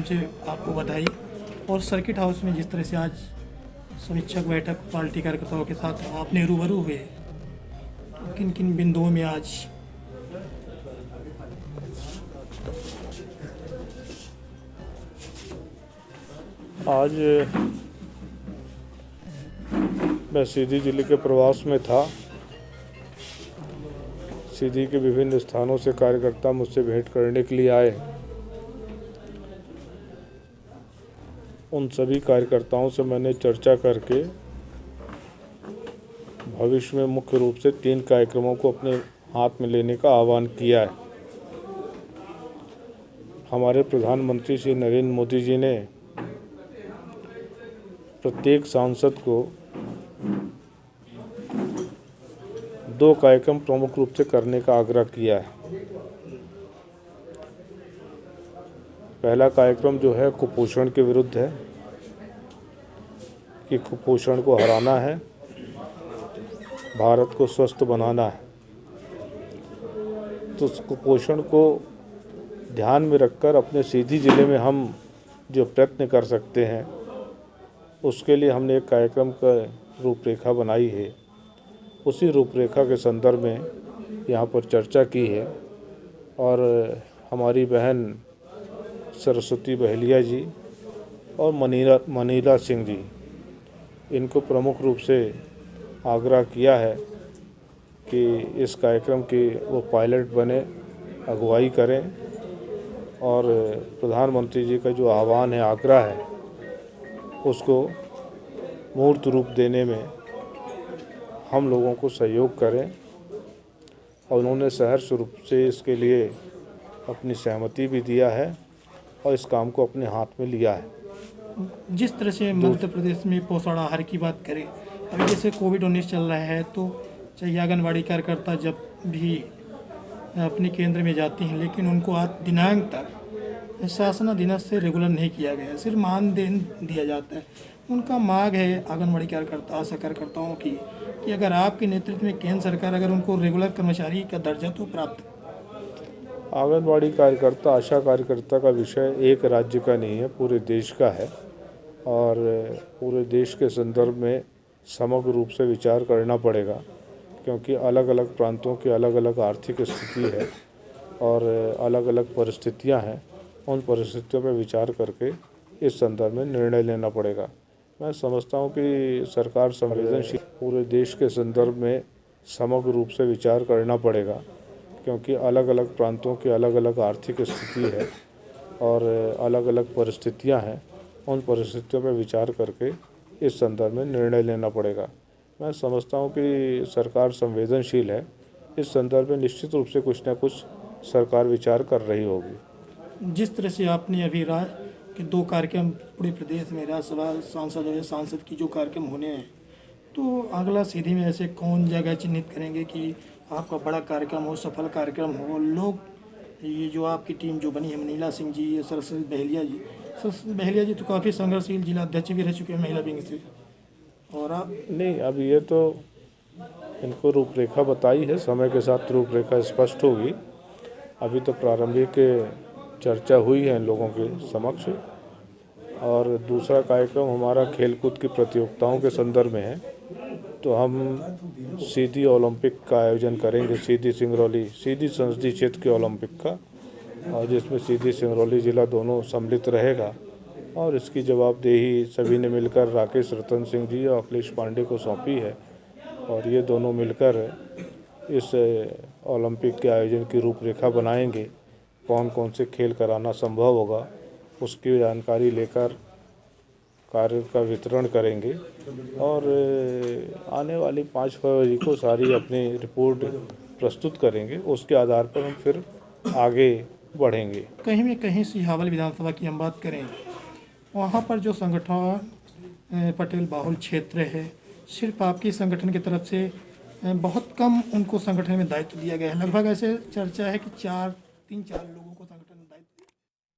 से आपको बधाई। और सर्किट हाउस में जिस तरह से आज समीक्षक बैठक पार्टी कार्यकर्ताओं के साथ आपने रूबरू हुए, तो किन किन बिंदुओं में आज मैं सीधी जिले के प्रवास में था। सीधी के विभिन्न स्थानों से कार्यकर्ता मुझसे भेंट करने के लिए आए। उन सभी कार्यकर्ताओं से मैंने चर्चा करके भविष्य में मुख्य रूप से 3 कार्यक्रमों को अपने हाथ में लेने का आह्वान किया है। हमारे प्रधानमंत्री श्री नरेंद्र मोदी जी ने प्रत्येक सांसद को 2 कार्यक्रम प्रमुख रूप से करने का आग्रह किया है। पहला कार्यक्रम जो है कुपोषण के विरुद्ध है कि कुपोषण को हराना है, भारत को स्वस्थ बनाना है। तो उस कुपोषण को ध्यान में रखकर अपने सीधी जिले में हम जो प्रयत्न कर सकते हैं, उसके लिए हमने एक कार्यक्रम का रूपरेखा बनाई है। उसी रूपरेखा के संदर्भ में यहाँ पर चर्चा की है और हमारी बहन सरस्वती बहलिया जी और मनीला सिंह जी, इनको प्रमुख रूप से आग्रह किया है कि इस कार्यक्रम की वो पायलट बने, अगुवाई करें और प्रधानमंत्री जी का जो आह्वान है, आग्रह है, उसको मूर्त रूप देने में हम लोगों को सहयोग करें। और उन्होंने सहर्ष रूप से इसके लिए अपनी सहमति भी दिया है और इस काम को अपने हाथ में लिया है। जिस तरह से मध्य प्रदेश में पोषण आहार की बात करें, अभी जैसे कोविड-19 चल रहा है, तो चाहे आंगनबाड़ी कार्यकर्ता जब भी अपने केंद्र में जाती हैं, लेकिन उनको आज दिनांक तक शासनाधीन से रेगुलर नहीं किया गया, सिर्फ मानदेन दिया जाता है। उनका मांग है आंगनबाड़ी कार्यकर्ता, आशा कार्यकर्ताओं की, कि अगर आपके नेतृत्व में केंद्र सरकार अगर उनको रेगुलर कर्मचारी का दर्जा तो प्राप्त। आंगनबाड़ी कार्यकर्ता, आशा कार्यकर्ता का विषय एक राज्य का नहीं है, पूरे देश का है और पूरे देश के संदर्भ में समग्र रूप से विचार करना पड़ेगा, क्योंकि अलग अलग प्रांतों की अलग अलग आर्थिक स्थिति है और अलग अलग परिस्थितियां हैं। उन परिस्थितियों पर विचार करके इस संदर्भ में निर्णय लेना पड़ेगा। मैं समझता हूं कि सरकार संवेदनशील, पूरे देश के संदर्भ में समग्र रूप से विचार करना पड़ेगा, क्योंकि अलग अलग प्रांतों की अलग अलग आर्थिक स्थिति है और अलग अलग परिस्थितियां हैं। उन परिस्थितियों पर विचार करके इस संदर्भ में निर्णय लेना पड़ेगा। मैं समझता हूं कि सरकार संवेदनशील है। इस संदर्भ में निश्चित रूप से कुछ न कुछ सरकार विचार कर रही होगी। जिस तरह से आपने अभी कि 2 कार्यक्रम पूरे प्रदेश में राज्यसभा सांसद की जो कार्यक्रम होने हैं, तो अगला सीधी में ऐसे कौन जगह चिन्हित करेंगे कि आपका बड़ा कार्यक्रम हो, सफल कार्यक्रम हो? लोग ये जो आपकी टीम जो बनी है, मनीला सिंह जी, सरस्वती बहलिया जी तो काफ़ी संघर्षशील जिला अध्यक्ष भी रह चुके हैं महिला विंग से, और आप नहीं, अब ये तो इनको रूपरेखा बताई है, समय के साथ रूपरेखा स्पष्ट होगी। अभी तो प्रारंभिक चर्चा हुई है इन लोगों के समक्ष। और दूसरा कार्यक्रम हमारा खेलकूद की प्रतियोगिताओं के संदर्भ में है, तो हम सीधी ओलंपिक का आयोजन करेंगे, सीधी संसदीय क्षेत्र के ओलंपिक का, और जिसमें सीधी सिंगरौली जिला दोनों सम्मिलित रहेगा। और इसकी जवाबदेही सभी ने मिलकर राकेश रतन सिंह जी और अखिलेश पांडे को सौंपी है और ये दोनों मिलकर इस ओलंपिक के आयोजन की रूपरेखा बनाएंगे। कौन कौन से खेल कराना संभव होगा, उसकी जानकारी लेकर कार्य का वितरण करेंगे और आने वाली 5 फरवरी को सारी अपनी रिपोर्ट प्रस्तुत करेंगे। उसके आधार पर हम फिर आगे बढ़ेंगे। कहीं में कहीं सिहावल विधानसभा की हम बात करें, वहाँ पर जो संगठन पटेल बाहुल क्षेत्र है, सिर्फ आपकी संगठन की तरफ से बहुत कम उनको संगठन में दायित्व दिया गया है। लगभग ऐसे चर्चा है कि 3-4 लोग